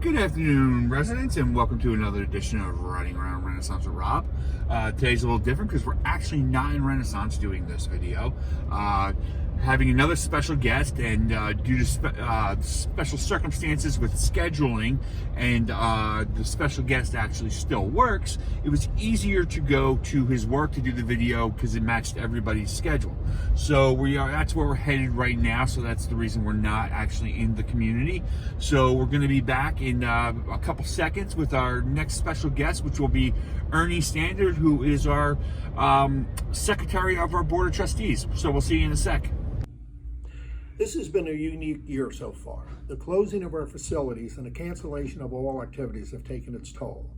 Good afternoon, residents, and welcome to another edition of Riding Around Renaissance with Rob. Today's a little different because we're actually not in Renaissance doing this video. Having another special guest, and due to special circumstances with scheduling, and the special guest actually still works, it was easier to go to his work to do the video because it matched everybody's schedule. So that's where we're headed right now. So that's the reason we're not actually in the community. So we're going to be back in a couple seconds with our next special guest, which will be Ernie Standard, who is our secretary of our board of trustees. So we'll see you in a sec. This has been a unique year so far. The closing of our facilities and the cancellation of all activities have taken its toll.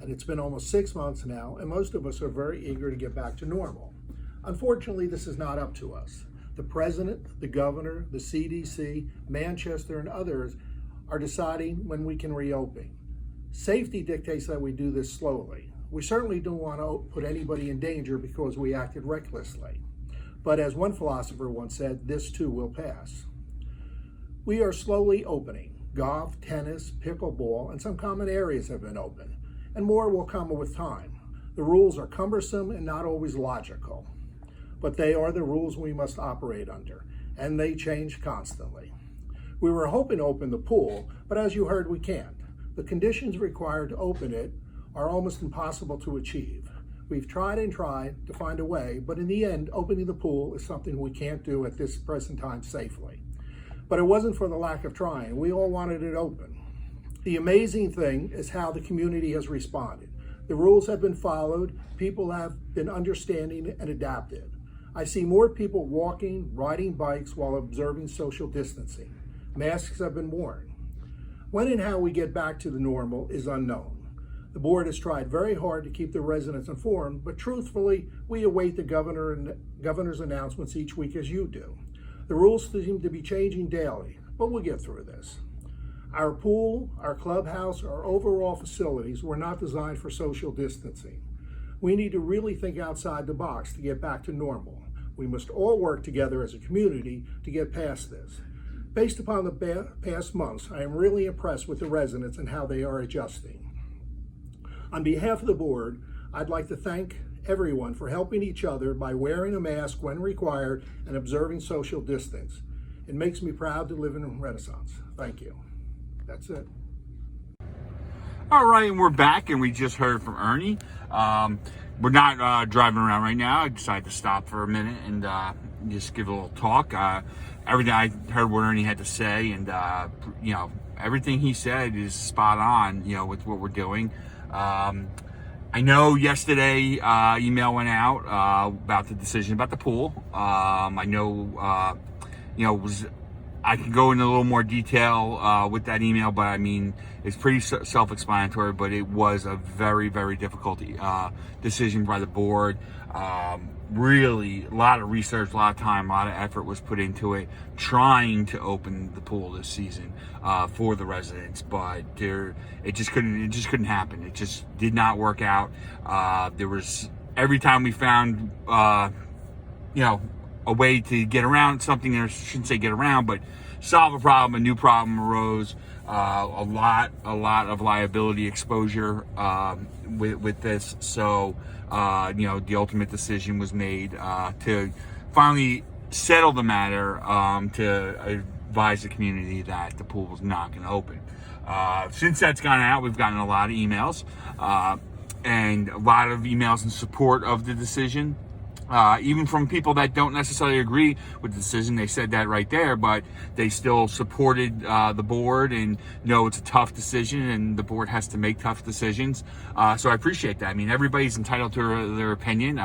And it's been almost 6 months now, and most of us are very eager to get back to normal. Unfortunately, this is not up to us. The president, the governor, the CDC, Manchester, and others are deciding when we can reopen. Safety dictates that we do this slowly. We certainly don't want to put anybody in danger because we acted recklessly. But as one philosopher once said, this too will pass. We are slowly opening. Golf, tennis, pickleball, and some common areas have been open, and more will come with time. The rules are cumbersome and not always logical, but they are the rules we must operate under, and they change constantly. We were hoping to open the pool, but as you heard, we can't. The conditions required to open it are almost impossible to achieve. We've tried and tried to find a way, but in the end, opening the pool is something we can't do at this present time safely. But it wasn't for the lack of trying. We all wanted it open. The amazing thing is how the community has responded. The rules have been followed, people have been understanding and adapted. I see more people walking, riding bikes while observing social distancing. Masks have been worn. When and how we get back to the normal is unknown. The board has tried very hard to keep the residents informed, but truthfully, we await the governor's announcements each week as you do. The rules seem to be changing daily, but we'll get through this. Our pool, our clubhouse, our overall facilities were not designed for social distancing. We need to really think outside the box to get back to normal. We must all work together as a community to get past this. Based upon the past months, I am really impressed with the residents and how they are adjusting. On behalf of the board, I'd like to thank everyone for helping each other by wearing a mask when required and observing social distance. It makes me proud to live in Renaissance. Thank you. That's it. All right, and we're back, and we just heard from Ernie. We're not driving around right now. I decided to stop for a minute and just give a little talk. Everything I heard what Ernie had to say, and everything he said is spot on. With what we're doing. I know yesterday email went out about the decision about the pool. I know I can go into a little more detail with that email, but I mean it's pretty self-explanatory. But it was a very, very difficult decision by the board. Really, a lot of research, a lot of time, a lot of effort was put into it, trying to open the pool this season for the residents, but it just couldn't happen. It just did not work out. There was, every time we found a way to get around something, I shouldn't say get around, but solve a problem, a new problem arose. A lot of liability exposure with this. So, the ultimate decision was made to finally settle the matter, to advise the community that the pool was not going to open. Since that's gone out, we've gotten a lot of emails, and a lot of emails in support of the decision. Even from people that don't necessarily agree with the decision. They said that right there, but they still supported the board and know it's a tough decision, and the board has to make tough decisions. So I appreciate that. I mean, everybody's entitled to their opinion.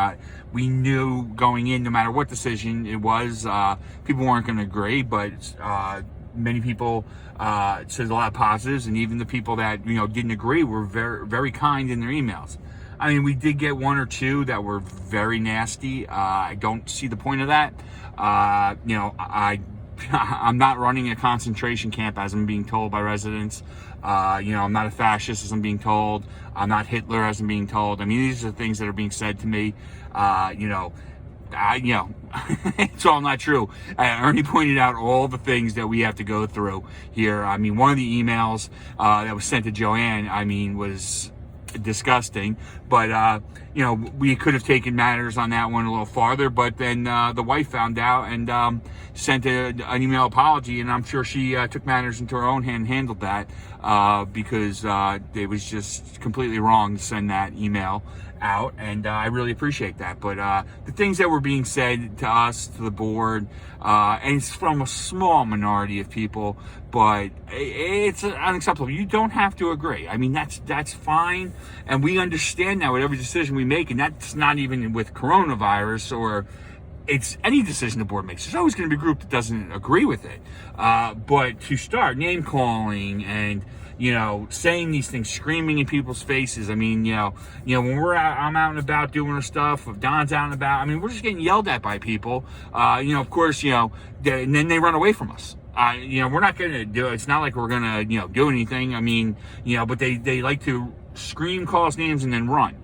We knew going in, no matter what decision it was, people weren't going to agree, but many people said a lot of positives, and even the people that didn't agree were very, very kind in their emails. I mean, we did get one or two that were very nasty. I don't see the point of that. I'm not running a concentration camp, as I'm being told by residents. I'm not a fascist, as I'm being told. I'm not Hitler, as I'm being told. I mean, these are things that are being said to me. it's all not true. Ernie pointed out all the things that we have to go through here. I mean, one of the emails that was sent to Joanne, I mean, was disgusting. But, we could have taken matters on that one a little farther. But then the wife found out and sent an email apology. And I'm sure she took matters into her own hand and handled that because it was just completely wrong to send that email out, and I really appreciate that. But the things that were being said to us, to the board, and it's from a small minority of people, but it's unacceptable. You don't have to agree. I mean, that's fine, and we understand that with every decision we make, and that's not even with coronavirus or it's any decision the board makes. There's always going to be a group that doesn't agree with it. But to start name calling and saying these things, screaming in people's faces. I mean, when I'm out and about doing our stuff, if Don's out and about, I mean, we're just getting yelled at by people. Of course, and then they run away from us. We're not going to do it. It's not like we're going to, do anything. I mean, but they like to scream, call us names, and then run.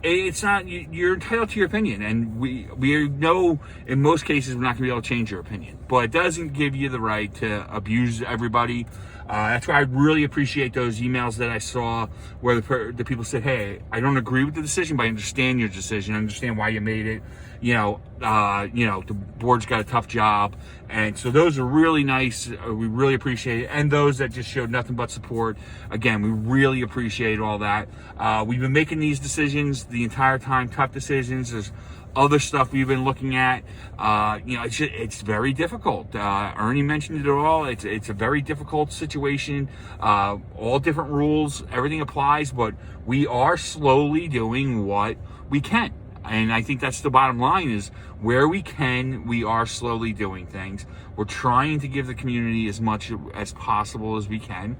It's not, you're entitled to your opinion, and we know in most cases we're not going to be able to change your opinion, but it doesn't give you the right to abuse everybody. That's why I really appreciate those emails that I saw where the people said, hey, I don't agree with the decision, but I understand your decision. I understand why you made it. The board's got a tough job. And so those are really nice. We really appreciate it. And those that just showed nothing but support. Again, we really appreciate all that. We've been making these decisions the entire time, tough decisions. There's other stuff we've been looking at. It's very difficult. Ernie mentioned it all. It's a very difficult situation. All different rules, everything applies, but we are slowly doing what we can. And I think that's the bottom line is where we can, we are slowly doing things. We're trying to give the community as much as possible as we can.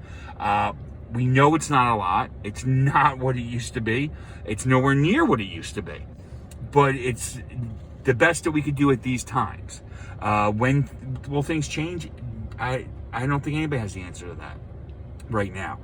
We know it's not a lot. It's not what it used to be. It's nowhere near what it used to be. But it's the best that we could do at these times. When will things change? I don't think anybody has the answer to that right now.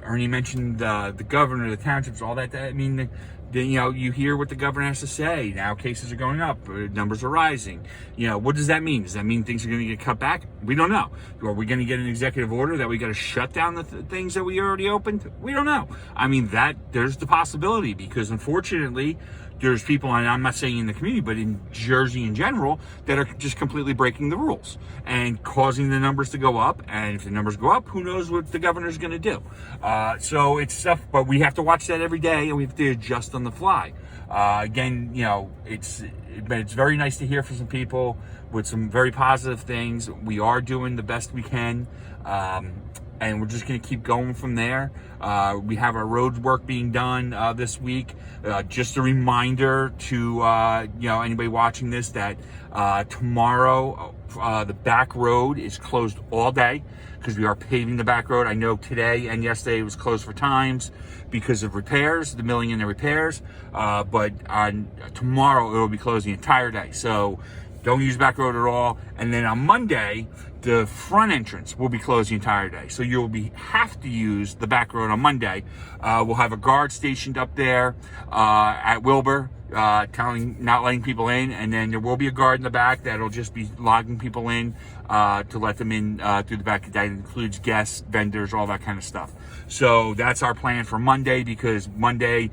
Ernie mentioned the governor, the townships, all that. I mean, you hear what the governor has to say. Now cases are going up, numbers are rising. What does that mean? Does that mean things are going to get cut back? We don't know. Are we going to get an executive order that we got to shut down the things that we already opened? We don't know. I mean, there's the possibility because unfortunately, there's people, and I'm not saying in the community, but in Jersey in general, that are just completely breaking the rules and causing the numbers to go up. And if the numbers go up, who knows what the governor's going to do? So it's stuff, but we have to watch that every day, and we have to adjust on the fly. Again, it's very nice to hear from some people with some very positive things. We are doing the best we can. And we're just going to keep going from there. We have our road work being done this week. Just a reminder to anybody watching this that tomorrow the back road is closed all day because we are paving the back road. I know today and yesterday it was closed for times because of repairs, the milling and the repairs. But on tomorrow it will be closed the entire day. So don't use back road at all. And then on Monday, the front entrance will be closed the entire day. So you'll have to use the back road on Monday. We'll have a guard stationed up there at Wilbur, not letting people in. And then there will be a guard in the back that'll just be logging people in to let them in through the back. That includes guests, vendors, all that kind of stuff. So that's our plan for Monday because Monday,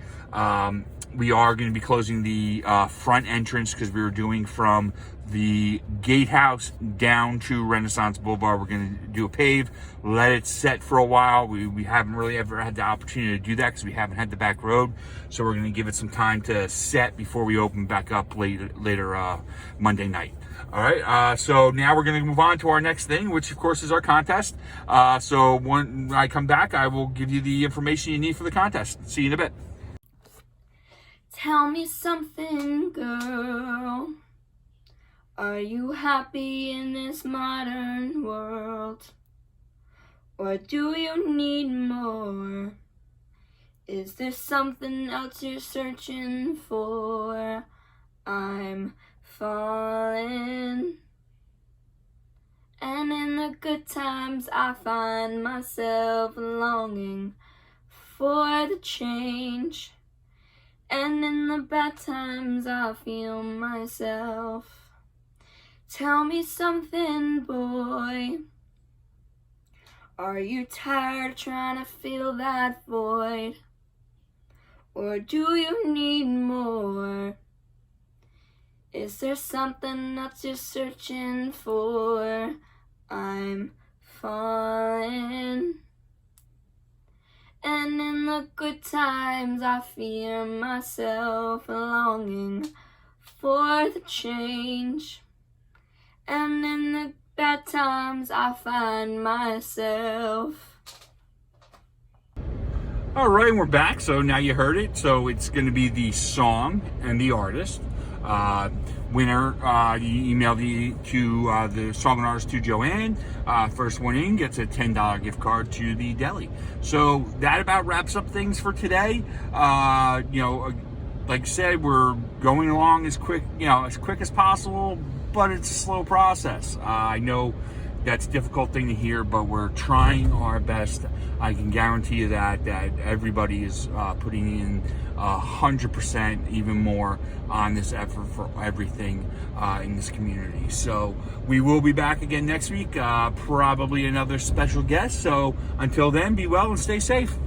we are going to be closing the front entrance because we were doing from the gatehouse down to Renaissance Boulevard. We're going to do a pave, let it set for a while. We haven't really ever had the opportunity to do that because we haven't had the back road. So we're going to give it some time to set before we open back up later Monday night. All right, so now we're going to move on to our next thing, which of course is our contest. So when I come back, I will give you the information you need for the contest. See you in a bit. Tell me something, girl. Are you happy in this modern world? Or do you need more? Is there something else you're searching for? I'm falling. And in the good times I find myself longing for the change. And in the bad times I feel myself. Tell me something, boy. Are you tired of trying to fill that void? Or do you need more? Is there something that you're searching for? I'm falling. And in the good times I fear myself, longing for the change. And in the bad times I find myself. All right, we're back. So now you heard it. So it's going to be the song and the artist. Winner, you email the song and artist to Joanne. First one in gets a $10 gift card to the deli. So that about wraps up things for today. Like I said, we're going along as quick as possible, but it's a slow process. I know that's a difficult thing to hear, but we're trying our best. I can guarantee you that everybody is putting in 100%, even more, on this effort for everything in this community. So we will be back again next week, probably another special guest. So until then, be well and stay safe.